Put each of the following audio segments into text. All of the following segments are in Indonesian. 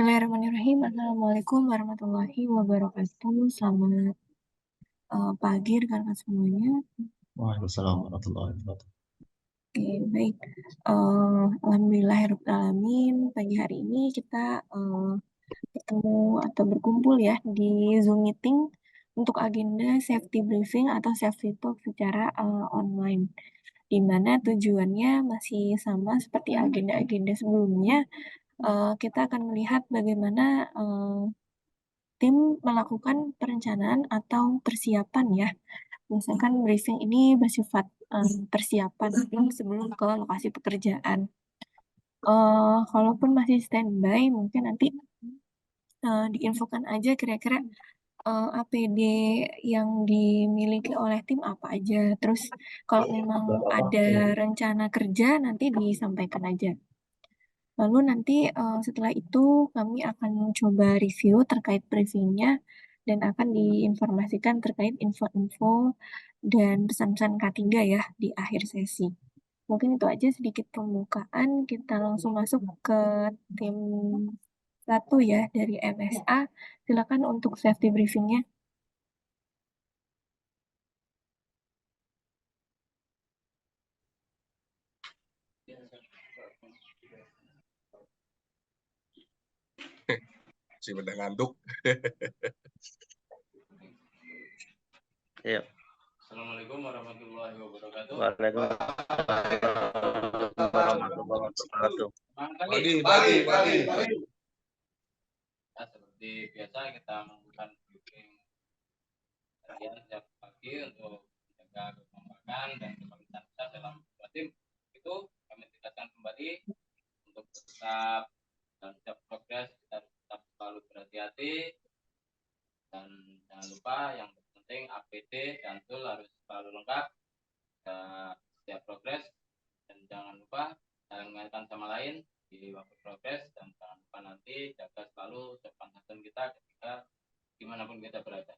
Bismillahirrahmanirrahim. Assalamualaikum warahmatullahi wabarakatuh. Selamat pagi rekan-rekan semuanya. Waalaikumsalam warahmatullahi wabarakatuh. Oke, baik. Alhamdulillahirrahmanirrahim. Pagi hari ini kita bertemu atau berkumpul ya di Zoom meeting untuk agenda safety briefing atau safety talk secara online. Di mana tujuannya masih sama seperti agenda-agenda sebelumnya. Kita akan melihat bagaimana tim melakukan perencanaan atau persiapan ya. Misalkan briefing ini bersifat persiapan sebelum ke lokasi pekerjaan. Kalaupun masih standby, mungkin nanti diinfokan aja kira-kira APD yang dimiliki oleh tim apa aja. Terus kalau memang ada rencana kerja nanti disampaikan aja. Lalu nanti setelah itu kami akan coba review terkait briefingnya dan akan diinformasikan terkait info-info dan pesan-pesan K3 ya di akhir sesi. Mungkin itu aja sedikit pembukaan, kita langsung masuk ke tim 1 ya dari MSA. Silakan untuk safety briefingnya. Si pada ngantuk. Iya. Assalamualaikum warahmatullahi wabarakatuh. Waalaikumsalam warahmatullahi wabarakatuh. Pagi. Nah, seperti biasa kita melakukan briefing harian setiap pagi untuk menjaga kekompakan dan kepemimpinan kita dalam sebuah tim. Itu kami tegaskan kembali untuk tetap dalam setiap progres kita harus tetap selalu berhati-hati dan jangan lupa yang penting APD dan tool harus selalu lengkap setiap progres, dan jangan lupa saling mengingatkan sama lain di waktu progres, dan jangan lupa nanti jaga selalu sopan santun kita ketika dimanapun kita berada.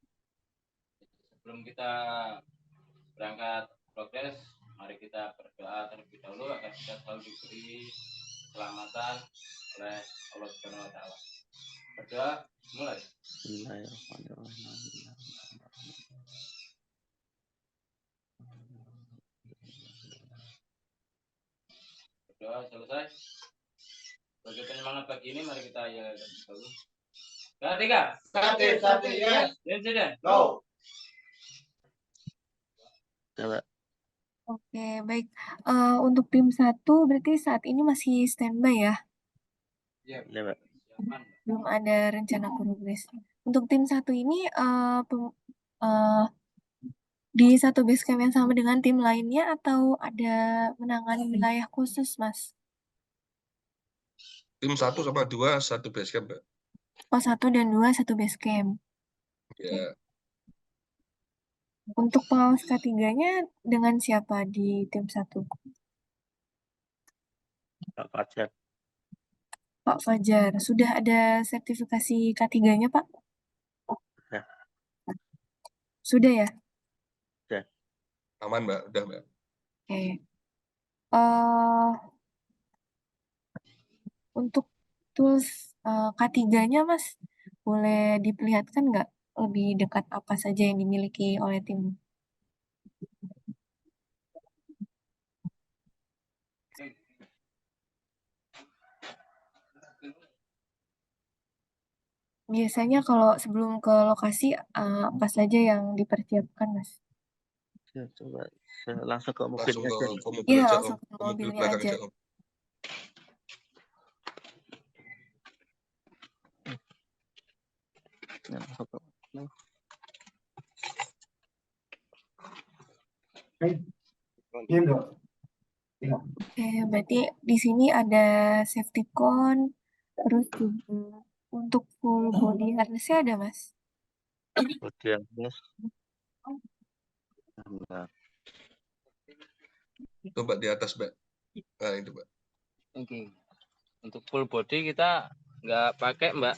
Sebelum kita berangkat progres, mari kita berdoa terlebih dahulu agar kita selalu diberi keselamatan oleh Allah Subhanahu wa Ta'ala. Berdoa, mulai. Bismillahirrahmanirrahim. Berdoa selesai. Sebagai penyemangat pagi ini, mari kita ya dahulu. Ketiga. Satu, yes. Insiden. No. Coba. Oke, baik. Untuk tim 1 berarti saat ini masih standby ya? Iya, Coba. Belum ada rencana progres. Untuk tim 1 ini di satu base camp yang sama dengan tim lainnya atau ada menangani wilayah khusus, Mas? Tim 1 sama 2 satu base camp, Mbak. Oh, 1 dan 2 satu base camp. Ya. Untuk pengawas K3-nya dengan siapa di tim 1? Pak Fajar. Pak Fajar. Sudah ada sertifikasi K3-nya, Pak? Ya. Sudah ya? Sudah. Aman, Mbak. Udah, Mbak. Oke. Untuk tools K3-nya, Mas, boleh diperlihatkan nggak lebih dekat apa saja yang dimiliki oleh tim? Biasanya kalau sebelum ke lokasi, apa saja yang dipersiapkan, Mas? Ya, coba langsung ke mobil Langsung aja. ke mobil Iya, aja, langsung Om. ke Ke mobil mobilnya belakang aja. aja, Om. Ya, langsung ke mobil. Oke, berarti di sini ada safety cone, terus juga untuk full body harness-nya ada, Mas? Kemudian nah, Itu, Mbak, di atas, Mbak. Nah, itu, Mbak. Oke. Untuk full body kita nggak pakai, Mbak.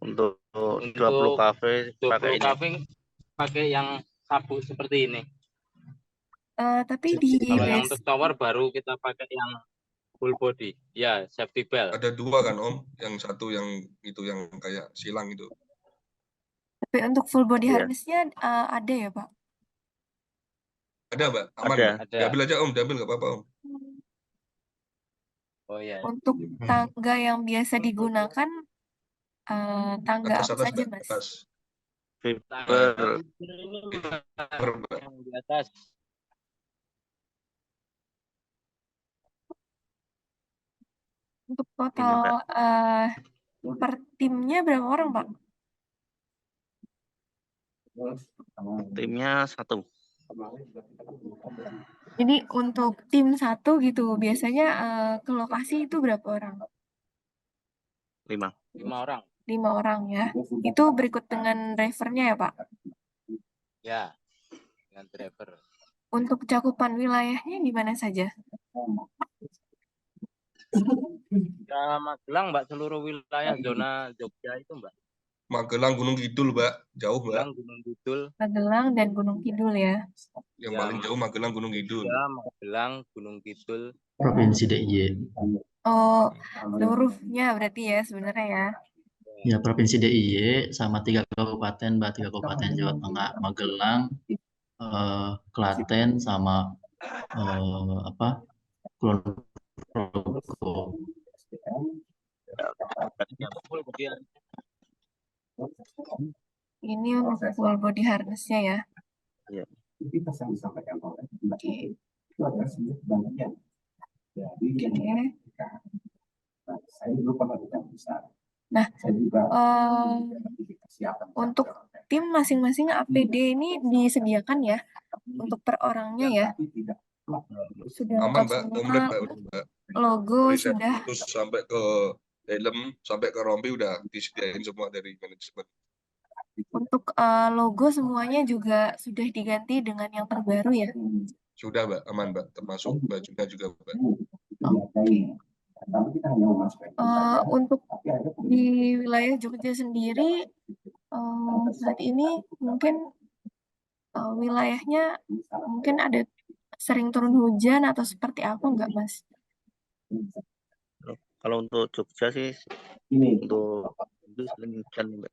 untuk 20 kafe 20 pakai ini. kafing pakai yang sabuk seperti ini. Tapi di Kalau yang base untuk tower baru kita pakai yang full body. Ya, safety belt. Ada dua kan Om, yang satu yang itu yang kayak silang itu. Tapi untuk full body Iya. harness-nya ada ya, Pak? Ada Mbak, aman Ada. Mbak. Ada. Diambil aja Om, diambil nggak apa-apa Om. Oh ya. Untuk tangga yang biasa digunakan, tangga Atas apa atas saja, Mbak, Mas? atas. Fiber. Ini Mbak, Fiber, Mbak. yang di atas. Untuk Ini, total Mbak. per timnya berapa orang, Pak? Timnya 1. Jadi untuk tim 1 gitu, biasanya ke lokasi itu berapa orang? 5. 5 orang. 5 orang ya. Itu berikut dengan drivernya ya, Pak? Ya. Dengan driver. Untuk cakupan wilayahnya di mana saja? Ya, Magelang, Mbak, seluruh wilayah zona Jogja itu, Mbak. Magelang Gunung Kidul Mbak, jauh Mbak. Magelang, Gunung Kidul. Magelang dan Gunung Kidul ya. Yang Ya, paling jauh Magelang Gunung Kidul. Ya, Magelang, Gunung Kidul. Provinsi DIY. Oh, seluruhnya berarti ya sebenarnya ya. Ya, Provinsi DIY sama 3 kabupaten, Mbak, 3 kabupaten Jawa Tengah, Magelang, Klaten sama Kulon Progo. Ini untuk full body harness-nya ya. Iya. Oke. Nah, untuk tim masing-masing APD ini disediakan ya untuk per orangnya ya. Sudah Aman lengkap Mbak, semua, komplit Mbak, udah, Mbak. logo Dari sudah. terus sampai ke helm, sampai ke rompi udah disediain semua dari manajemen. Untuk logo semuanya juga sudah diganti dengan yang terbaru ya. Sudah Mbak, aman Mbak, termasuk bajunya juga Mbak. Oke. Untuk di wilayah Jogja sendiri saat ini mungkin wilayahnya mungkin ada sering turun hujan atau seperti apa enggak, Mas? Kalau untuk Jogja sih untuk itu sering hujan, Mbak.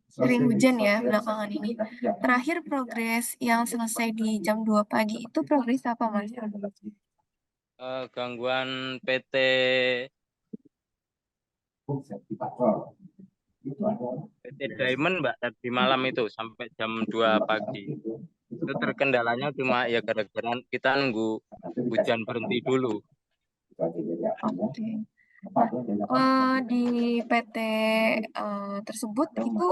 Sering hujan ya belakangan ini. Terakhir progres yang selesai di jam 2 pagi itu progres apa, Mas? Gangguan PT Diamond, Mbak, tadi malam itu sampai jam 2 pagi. Itu terkendalanya cuma ya gara-gara kita nunggu hujan berhenti dulu. Oke. Di PT tersebut itu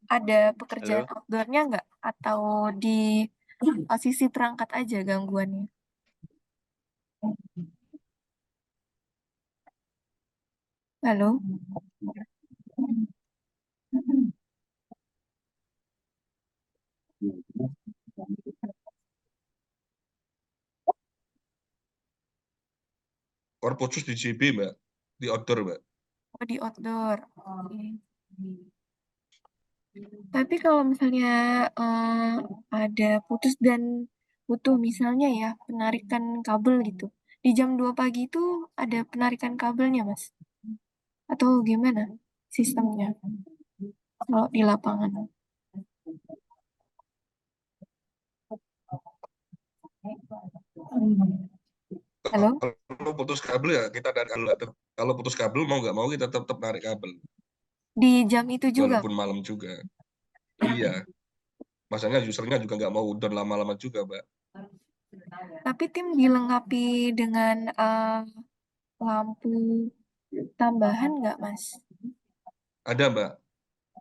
ada pekerjaan outdoor-nya nggak? Atau di sisi perangkat aja gangguannya? Halo? Korposus di JB Mbak, di outdoor Mbak. Oh, di outdoor. Oke. Tapi kalau misalnya ada putus dan butuh misalnya ya penarikan kabel gitu. Di jam 2 pagi itu ada penarikan kabelnya, Mas? Atau gimana sistemnya kalau di lapangan? Halo? Kalau putus kabel ya kita narik kabel. Kalau putus kabel mau nggak mau kita tetap narik kabel. Di jam itu juga? Walaupun malam juga. Iya. Masanya usernya juga nggak mau down lama-lama juga, Mbak. Tapi tim dilengkapi dengan lampu tambahan nggak, Mas? Ada, Mbak.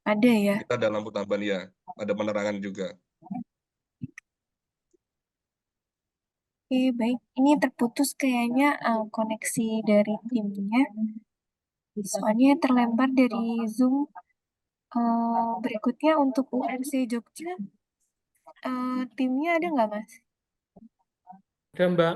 Ada ya? Kita ada lampu tambahan ya. Ada penerangan juga. Oke, baik. Ini terputus kayaknya koneksi dari timnya. Soalnya terlempar dari Zoom. Berikutnya untuk UNC Jogja, timnya ada nggak, Mas? Ada, Mbak.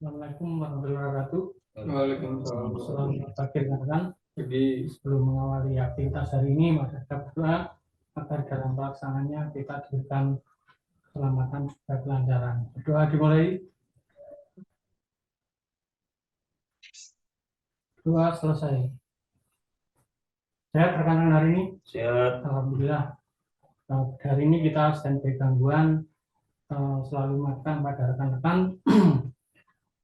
Assalamualaikum warahmatullahi wabarakatuh. Waalaikumsalam. Selamat pagi rekan-rekan. Jadi sebelum mengawali aktivitas hari ini, mari kita berdoa agar dalam pelaksanaannya kita diberikan keselamatan dan kelancaran. Berdoa dimulai. 2 selesai. Sehat rekan-rekan hari ini? Sehat. Alhamdulillah. Hari ini kita standby gangguan, selalu ingatkan pada rekan-rekan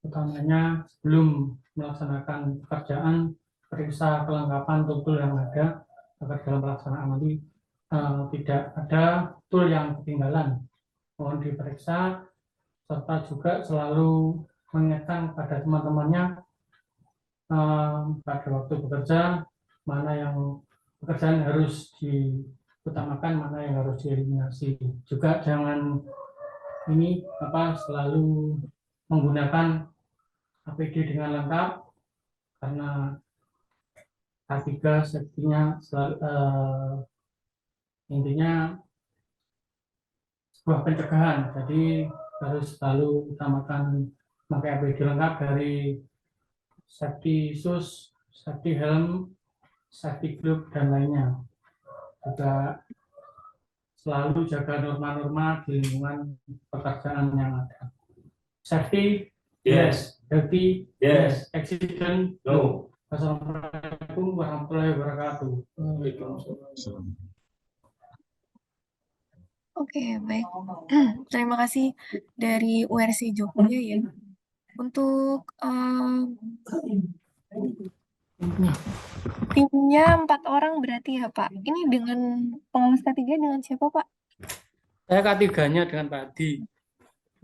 utamanya sebelum melaksanakan pekerjaan, periksa kelengkapan tool yang ada agar dalam pelaksanaan nanti tidak ada tool yang ketinggalan. Mohon diperiksa, serta juga selalu mengingatkan pada teman-temannya pada waktu bekerja mana yang pekerjaan harus diutamakan, mana yang harus dieliminasi. Juga jangan selalu menggunakan APD dengan lengkap, karena K3 safety-nya intinya sebuah pencegahan, jadi harus selalu utamakan memakai APD lengkap dari safety shoes, safety helm, safety glove, dan lainnya. Juga selalu jaga norma-norma di lingkungan pekerjaan yang ada. Safety, yes. Healthy, yes. Accident, no. Assalamualaikum warahmatullahi wabarakatuh. Oke, baik. Terima kasih dari URC Jogja ya. Untuk timnya 4 orang berarti ya Pak. Ini dengan pengawas K3 dengan siapa Pak? Saya K3-nya dengan Pak Adi.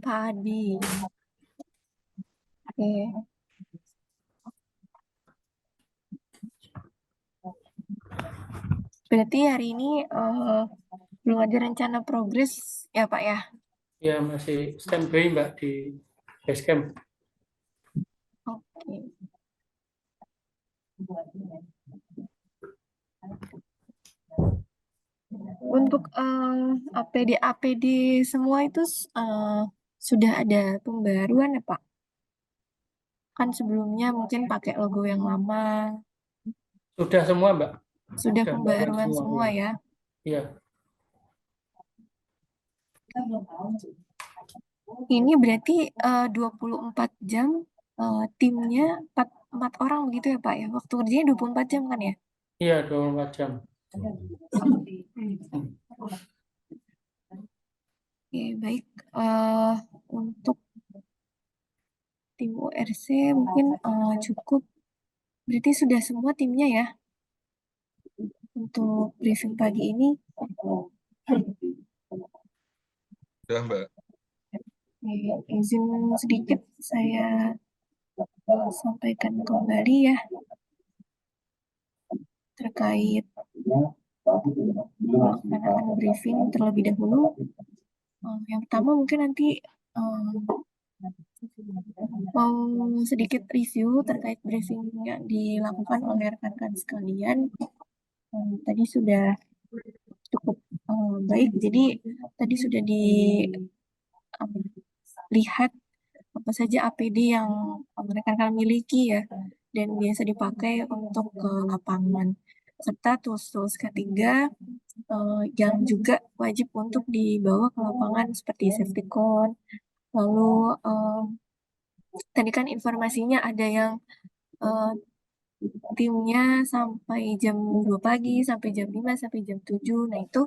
Pak Adi. Oke. Berarti hari ini belum ada rencana progres ya Pak ya? Ya, masih standby Mbak di basecamp. Oke. Untuk APD semua itu sudah ada pembaruan ya Pak? Kan sebelumnya mungkin pakai logo yang lama. Sudah semua Mbak? Sudah pembaruan semua ya? Iya. Ini berarti 24 jam timnya 4 orang begitu ya Pak ya? Waktu kerjanya 24 jam kan ya? Iya, 24 jam. Oke, baik. Untuk tim URC mungkin cukup. Berarti sudah semua timnya ya? Untuk briefing pagi ini. Ya, Mbak. Izin sedikit saya sampaikan kembali ya terkait pelaksanaan briefing terlebih dahulu. Yang pertama mungkin nanti mau sedikit review terkait briefing yang dilakukan oleh rekan-rekan sekalian. Tadi sudah cukup baik, jadi tadi sudah dilihat apa saja APD yang rekan-rekan miliki ya dan biasa dipakai untuk ke lapangan, serta tools-tools K3 yang juga wajib untuk dibawa ke lapangan seperti safety cone. Lalu tadi kan informasinya ada yang timnya sampai jam 2 pagi, sampai jam 5, sampai jam 7. Nah itu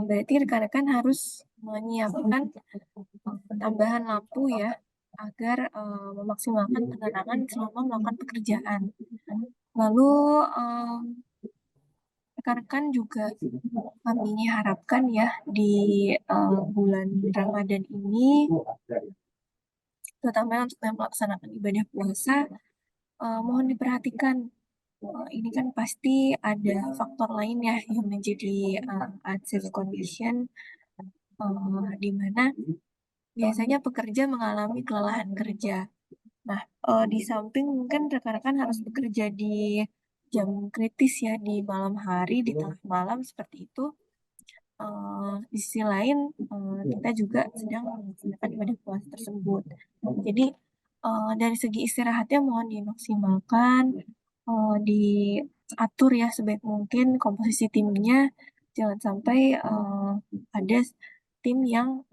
berarti rekan-rekan harus menyiapkan tambahan lampu ya, agar memaksimalkan penerangan selama melakukan pekerjaan. Lalu rekan-rekan juga kami harapkan ya di bulan Ramadan ini, terutama untuk yang melaksanakan ibadah puasa, mohon diperhatikan. Ini kan pasti ada faktor lain ya yang menjadi unsafe condition, di mana biasanya pekerja mengalami kelelahan kerja. Nah, di samping mungkin rekan-rekan harus bekerja di jam kritis ya, di malam hari, di tengah malam seperti itu. Di sisi lain, kita juga sedang melaksanakan ibadah puasa tersebut. Jadi, dari segi istirahatnya mohon dimaksimalkan, diatur ya sebaik mungkin komposisi timnya, jangan sampai ada tim yang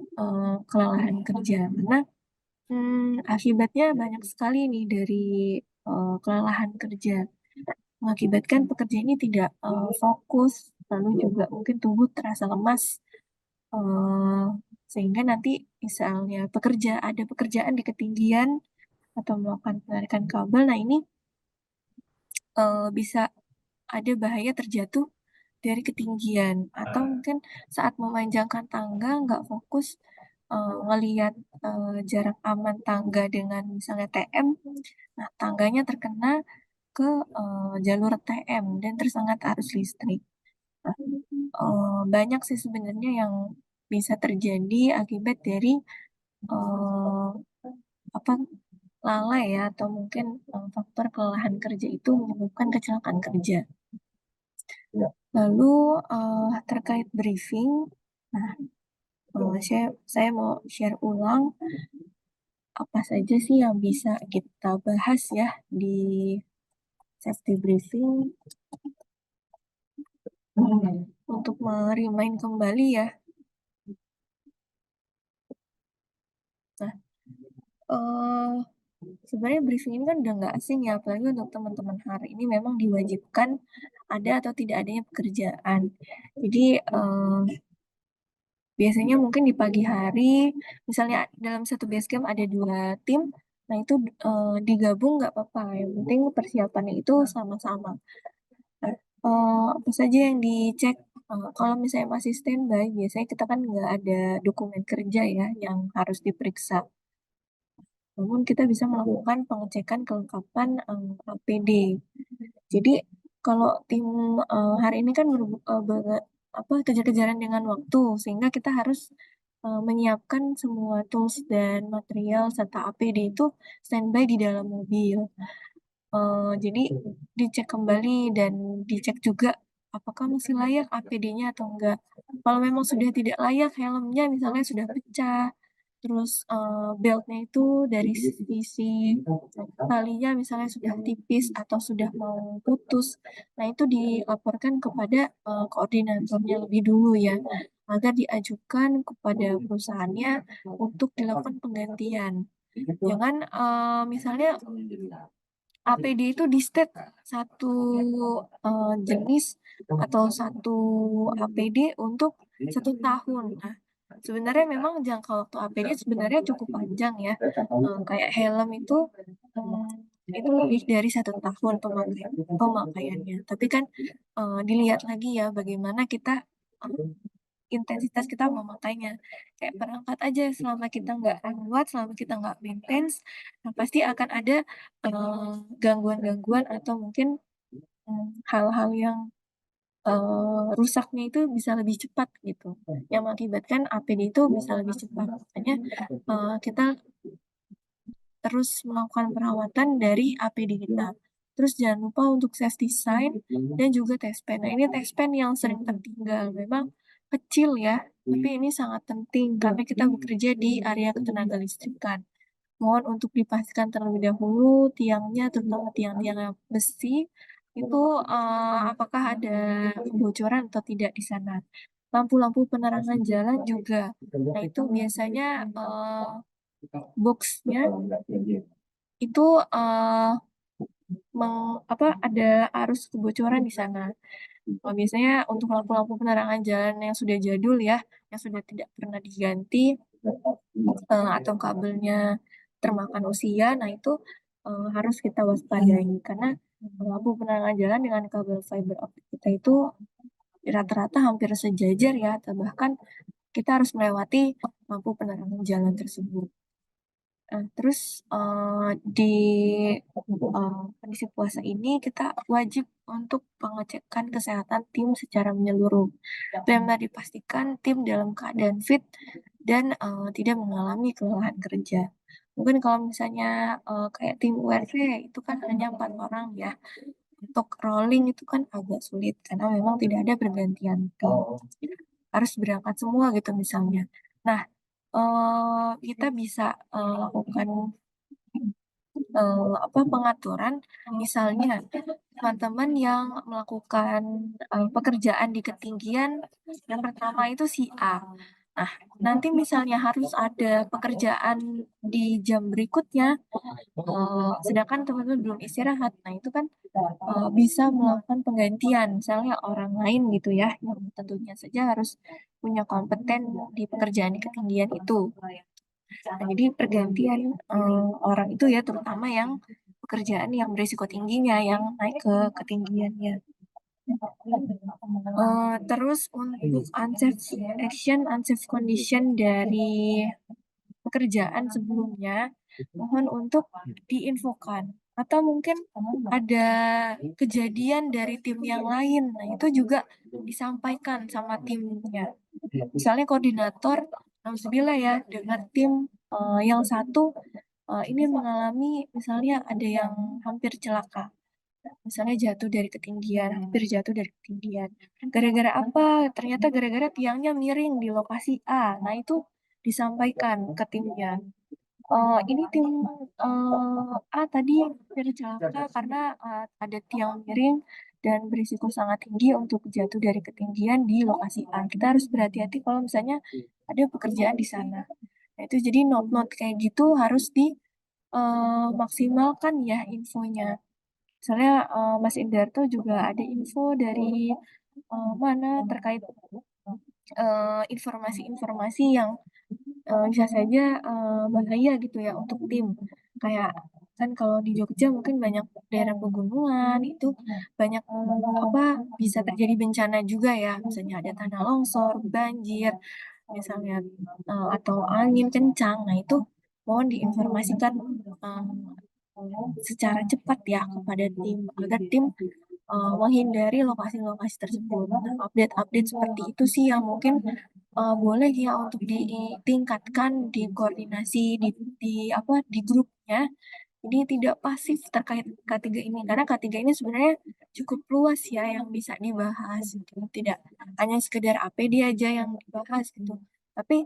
kelelahan kerja, karena akibatnya banyak sekali nih dari kelelahan kerja, mengakibatkan pekerja ini tidak fokus, lalu juga mungkin tubuh terasa lemas, sehingga nanti misalnya ada pekerjaan di ketinggian atau melakukan penarikan kabel, nah ini bisa ada bahaya terjatuh dari ketinggian, atau mungkin saat memanjangkan tangga nggak fokus ngelihat jarak aman tangga dengan misalnya TM, nah tangganya terkena ke jalur TM dan tersengat arus listrik. Nah, banyak sih sebenarnya yang bisa terjadi akibat dari eh, apa lalai ya, atau mungkin faktor kelelahan kerja itu menyebabkan kecelakaan kerja. Lalu terkait briefing, nah saya mau share ulang apa saja sih yang bisa kita bahas ya di safety briefing untuk merimain kembali ya. Nah, sebenarnya briefing ini kan udah nggak asing ya, apalagi untuk teman-teman hari ini memang diwajibkan ada atau tidak adanya pekerjaan. Jadi biasanya mungkin di pagi hari, misalnya dalam satu base camp ada 2 tim, nah itu digabung nggak apa-apa, yang penting persiapannya itu sama-sama. Nah, apa saja yang dicek? Kalau misalnya masih standby, biasanya kita kan nggak ada dokumen kerja ya yang harus diperiksa. Namun kita bisa melakukan pengecekan kelengkapan APD. Jadi kalau tim hari ini kan kejar-kejaran dengan waktu, sehingga kita harus menyiapkan semua tools dan material serta APD itu standby di dalam mobil. Jadi dicek kembali dan dicek juga apakah masih layak APD-nya atau enggak. Kalau memang sudah tidak layak, helmnya misalnya sudah pecah, terus beltnya itu dari sisi talinya misalnya sudah tipis atau sudah mau putus, nah itu dilaporkan kepada koordinatornya lebih dulu ya, agar diajukan kepada perusahaannya untuk dilakukan penggantian. Jangan misalnya APD itu di state satu jenis atau satu APD untuk 1 tahun. Nah, sebenarnya memang jangka waktu APD sebenarnya cukup panjang ya. Kayak helm itu lebih dari 1 tahun pemakaiannya. Tapi kan dilihat lagi ya bagaimana kita intensitas kita memakainya. Kayak perangkat aja, selama kita nggak rawat, selama kita nggak maintenance, nah pasti akan ada gangguan-gangguan atau mungkin hal-hal yang rusaknya itu bisa lebih cepat gitu, yang mengakibatkan APD itu bisa lebih cepat. Makanya kita terus melakukan perawatan dari APD kita. Terus jangan lupa untuk safety sign dan juga test pen. Nah, ini test pen yang sering tertinggal. Memang kecil ya, tapi ini sangat penting karena kita bekerja di area ketenaga listrikan. Mohon untuk dipastikan terlebih dahulu tiangnya, terutama tiang-tiang besi, itu apakah ada kebocoran atau tidak di sana. Lampu-lampu penerangan jalan juga. Nah, itu biasanya boxnya itu ada arus kebocoran di sana. Biasanya untuk lampu-lampu penerangan jalan yang sudah jadul ya, yang sudah tidak pernah diganti atau kabelnya termakan usia, nah itu harus kita waspadai karena lampu penerangan jalan dengan kabel fiber optik kita itu rata-rata hampir sejajar ya, atau bahkan kita harus melewati lampu penerangan jalan tersebut. Terus di kondisi puasa ini kita wajib untuk pengecekan kesehatan tim secara menyeluruh. Benar dipastikan tim dalam keadaan fit dan tidak mengalami kelelahan kerja. Mungkin kalau misalnya kayak tim URV itu kan hanya 4 orang ya. Untuk rolling itu kan agak sulit karena memang tidak ada pergantian tim. Harus berangkat semua gitu misalnya. Nah, kita bisa lakukan pengaturan, misalnya teman-teman yang melakukan pekerjaan di ketinggian, yang pertama itu si A. Nah, nanti misalnya harus ada pekerjaan di jam berikutnya, sedangkan teman-teman belum istirahat, nah itu kan bisa melakukan penggantian, misalnya orang lain gitu ya, yang tentunya saja harus punya kompeten di pekerjaan di ketinggian itu. Nah, jadi pergantian orang itu ya, terutama yang pekerjaan yang berisiko tingginya, yang naik ke ketinggiannya. Terus untuk unsafe action, unsafe condition dari pekerjaan sebelumnya, mohon untuk diinfokan. Atau mungkin ada kejadian dari tim yang lain, nah itu juga disampaikan sama timnya. Misalnya koordinator, alhamdulillah ya, dengan tim yang satu ini mengalami, misalnya ada yang hampir celaka. Misalnya jatuh dari ketinggian, hampir jatuh dari ketinggian. Gara-gara apa? Ternyata gara-gara tiangnya miring di lokasi A. Nah, itu disampaikan ke timnya. Ini tim A tadi hampir celaka karena ada tiang miring dan berisiko sangat tinggi untuk jatuh dari ketinggian di lokasi A. Kita harus berhati-hati kalau misalnya ada pekerjaan di sana. Nah, itu jadi note-note kayak gitu harus dimaksimalkan ya infonya. Misalnya Mas Indarto juga ada info dari mana terkait informasi-informasi yang bisa saja bahaya gitu ya untuk tim. Kayak kan kalau di Jogja mungkin banyak daerah pegunungan, itu banyak apa bisa terjadi bencana juga ya. Misalnya ada tanah longsor, banjir, misalnya atau angin kencang. Nah, itu mohon diinformasikan secara cepat ya kepada tim agar tim menghindari lokasi-lokasi tersebut. Nah, update-update seperti itu sih yang mungkin boleh ya untuk ditingkatkan di koordinasi di grupnya. Jadi tidak pasif terkait K3 ini karena K3 ini sebenarnya cukup luas ya yang bisa dibahas gitu. Tidak hanya sekedar APD aja yang dibahas gitu. Tapi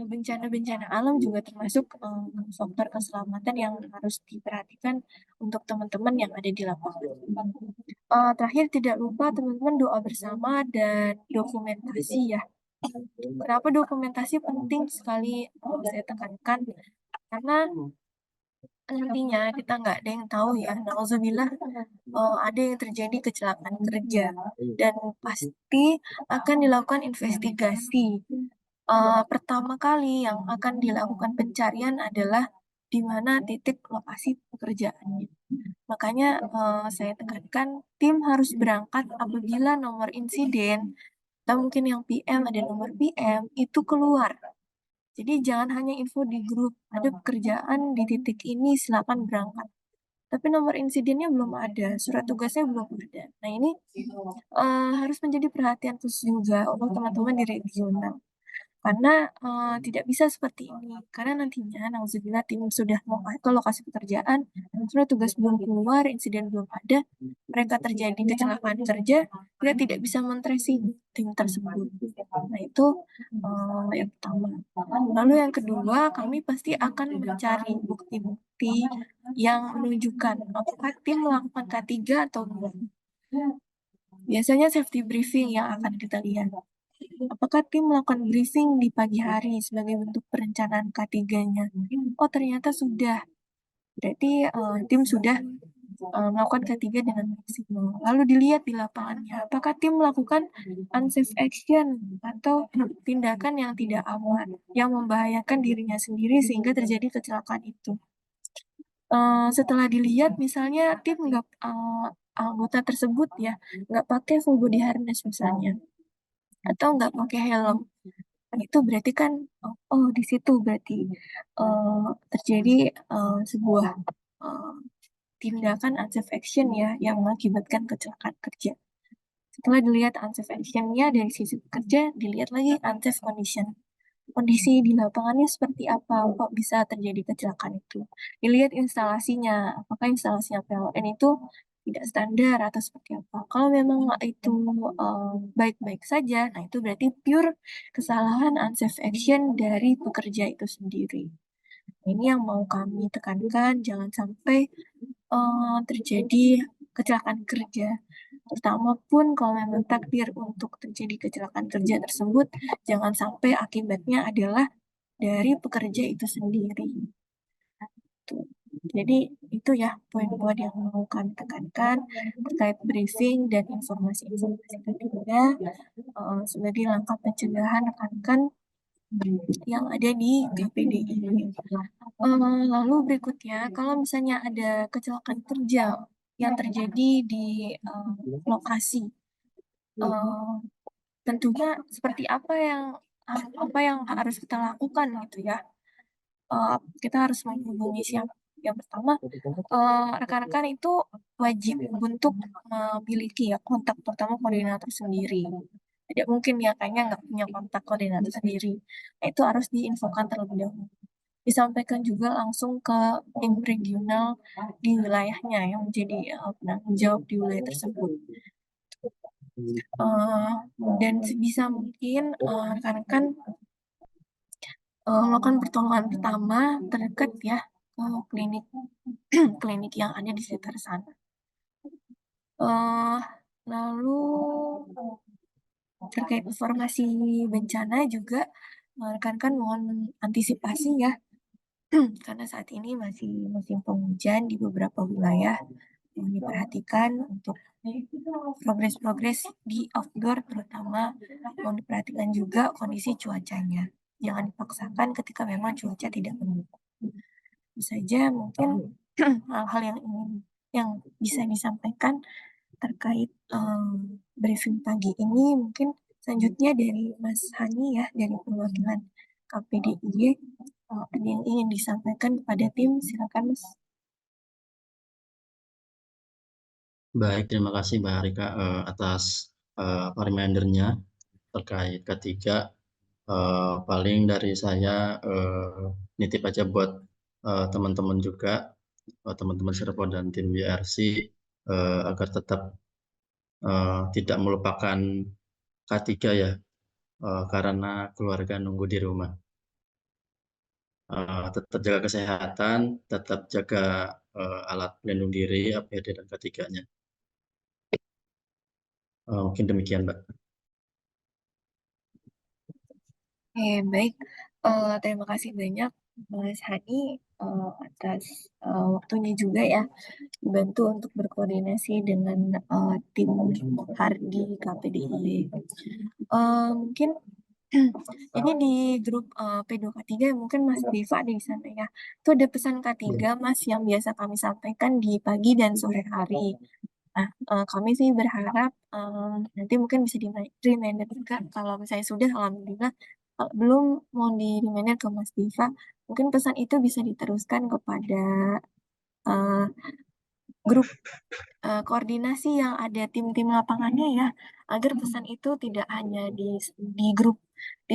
bencana-bencana alam juga termasuk faktor keselamatan yang harus diperhatikan untuk teman-teman yang ada di lapangan. Terakhir tidak lupa teman-teman doa bersama dan dokumentasi ya. Kenapa dokumentasi penting sekali saya tekankan? Karena nantinya kita nggak ada yang tahu ya, nauzubillah ada yang terjadi kecelakaan kerja dan pasti akan dilakukan investigasi. Pertama kali yang akan dilakukan pencarian adalah di mana titik lokasi pekerjaannya. Makanya saya tekankan tim harus berangkat apabila nomor insiden atau mungkin yang PM ada nomor PM itu keluar. Jadi jangan hanya info di grup, ada pekerjaan di titik ini silakan berangkat. Tapi nomor insidennya belum ada, surat tugasnya belum ada. Nah, ini harus menjadi perhatian khusus juga untuk teman-teman di regional. Karena tidak bisa seperti ini. Karena nantinya, nauzubillah, tim sudah mau ke lokasi pekerjaan, surat tugas belum keluar, insiden belum ada, mereka terjadi kecelakaan kerja, kita tidak bisa men-tracing tim tersebut. Nah, itu yang pertama. Lalu yang kedua, kami pasti akan mencari bukti-bukti yang menunjukkan apakah tim melakukan K3 atau belum. Biasanya safety briefing yang akan kita lihat. Apakah tim melakukan briefing di pagi hari sebagai bentuk perencanaan K3-nya? Oh, ternyata sudah. Berarti tim sudah melakukan K3 dengan maksimal. Lalu dilihat di lapangannya, apakah tim melakukan unsafe action atau tindakan yang tidak aman, yang membahayakan dirinya sendiri sehingga terjadi kecelakaan itu. Setelah dilihat, misalnya tim nggak anggota tersebut ya nggak pakai full body harness misalnya, atau nggak pakai helm. Nah, itu berarti kan di situ berarti terjadi sebuah tindakan unsafe action ya yang mengakibatkan kecelakaan kerja. Setelah dilihat unsafe action-nya dari sisi pekerja, dilihat lagi unsafe condition. Kondisi di lapangannya seperti apa, kok bisa terjadi kecelakaan itu. Dilihat instalasinya, apakah instalasinya PLN itu tidak standar atau seperti apa. Kalau memang itu baik-baik saja, nah itu berarti pure kesalahan unsafe action dari pekerja itu sendiri. Ini yang mau kami tekankan, jangan sampai terjadi kecelakaan kerja. Terutama pun kalau memang takdir untuk terjadi kecelakaan kerja tersebut, jangan sampai akibatnya adalah dari pekerja itu sendiri. Tuh. Jadi itu ya poin-poin yang mau kami tekankan terkait briefing dan informasi-informasi tentunya sebagai langkah pencegahan rekan-rekan yang ada di KPDI. Lalu berikutnya, kalau misalnya ada kecelakaan kerja yang terjadi di lokasi, tentunya seperti apa yang harus kita lakukan gitu ya. Kita harus menghubungi siapa? Yang pertama, rekan-rekan itu wajib untuk memiliki ya kontak pertama koordinator sendiri. Tidak mungkin ya kayaknya nggak punya kontak koordinator sendiri. Nah, itu harus diinfokan terlebih dahulu. Disampaikan juga langsung ke tim regional di wilayahnya yang menjadi penanggung jawab di wilayah tersebut. Dan sebisa mungkin rekan-rekan melakukan pertolongan pertama terdekat ya ke klinik klinik yang ada di sekitar sana. Lalu terkait informasi bencana juga rekan-rekan mohon antisipasi ya karena saat ini masih musim penghujan di beberapa wilayah. Mohon diperhatikan untuk progres-progres di outdoor terutama mohon diperhatikan juga kondisi cuacanya. Jangan dipaksakan ketika memang cuaca tidak mendukung. Itu saja mungkin hal-hal yang bisa disampaikan terkait briefing pagi ini. Mungkin selanjutnya dari Mas Hani ya, dari perwakilan KPDI, ada yang ingin disampaikan kepada tim, silakan Mas. Baik, terima kasih Mbak Rika atas reminder-nya terkait ketiga. Paling dari saya nitip aja buat teman-teman juga, teman-teman Serpo dan tim WRC agar tetap tidak melupakan K3 ya, karena keluarga nunggu di rumah. Tetap jaga kesehatan, tetap jaga alat pelindung diri, APD dan K3-nya. Mungkin demikian, Mbak. Baik. Terima kasih banyak Mas Hani atas waktunya juga ya, dibantu untuk berkoordinasi dengan tim Hardi KPDI. Mungkin ini di grup P2K3 mungkin Mas Diva di sana ya. Itu ada pesan K3 Mas yang biasa kami sampaikan di pagi dan sore hari. Nah, kami sih berharap nanti mungkin bisa di reminder juga kalau misalnya sudah, alhamdulillah. Kalau belum, mau di reminder ke Mas Diva. Mungkin pesan itu bisa diteruskan kepada grup koordinasi yang ada tim-tim lapangannya ya, agar pesan itu tidak hanya di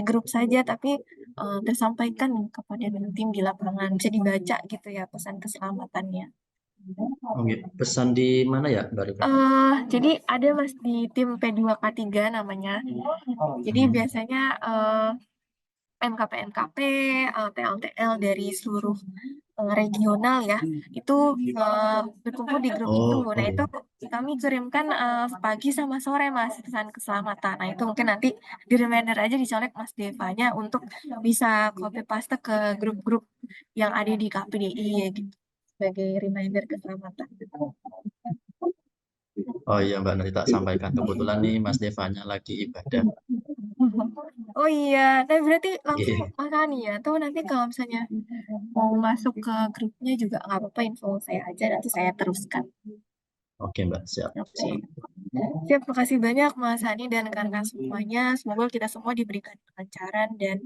grup saja, tapi tersampaikan kepada tim di lapangan, bisa dibaca gitu ya pesan keselamatannya. Oke, pesan di mana ya, Mbak Rika? Jadi ada Mas di tim P2K3 namanya. Jadi biasanya MKP-MKP, TL-TL dari seluruh regional ya, itu berkumpul di grup itu. Nah, itu kami kirimkan pagi sama sore Mas pesan keselamatan. Nah, itu mungkin nanti di reminder aja dicolek Mas Devanya untuk bisa copy paste ke grup-grup yang ada di KPDI ya gitu, sebagai reminder keselamatan. Oh iya Mbak, nanti tak sampaikan. Kebetulan nih Mas Devanya lagi ibadah. Oh iya, nah berarti langsung makan ya. Tuh nanti kalau misalnya mau masuk ke grupnya juga nggak apa-apa, info saya aja, nanti saya teruskan. Oke Mbak, siap. Oke. Siap, makasih banyak Mas Hani dan rekan-rekan semuanya. Semoga kita semua diberikan kelancaran dan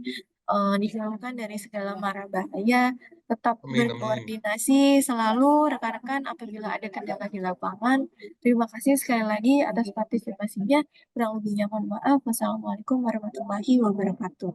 dijauhkan dari segala mara bahaya. Tetap Amin, amin. berkoordinasi selalu rekan-rekan apabila ada kendala di lapangan. Terima kasih sekali lagi atas partisipasinya. Kurang lebihnya mohon maaf. Wassalamualaikum warahmatullahi wabarakatuh.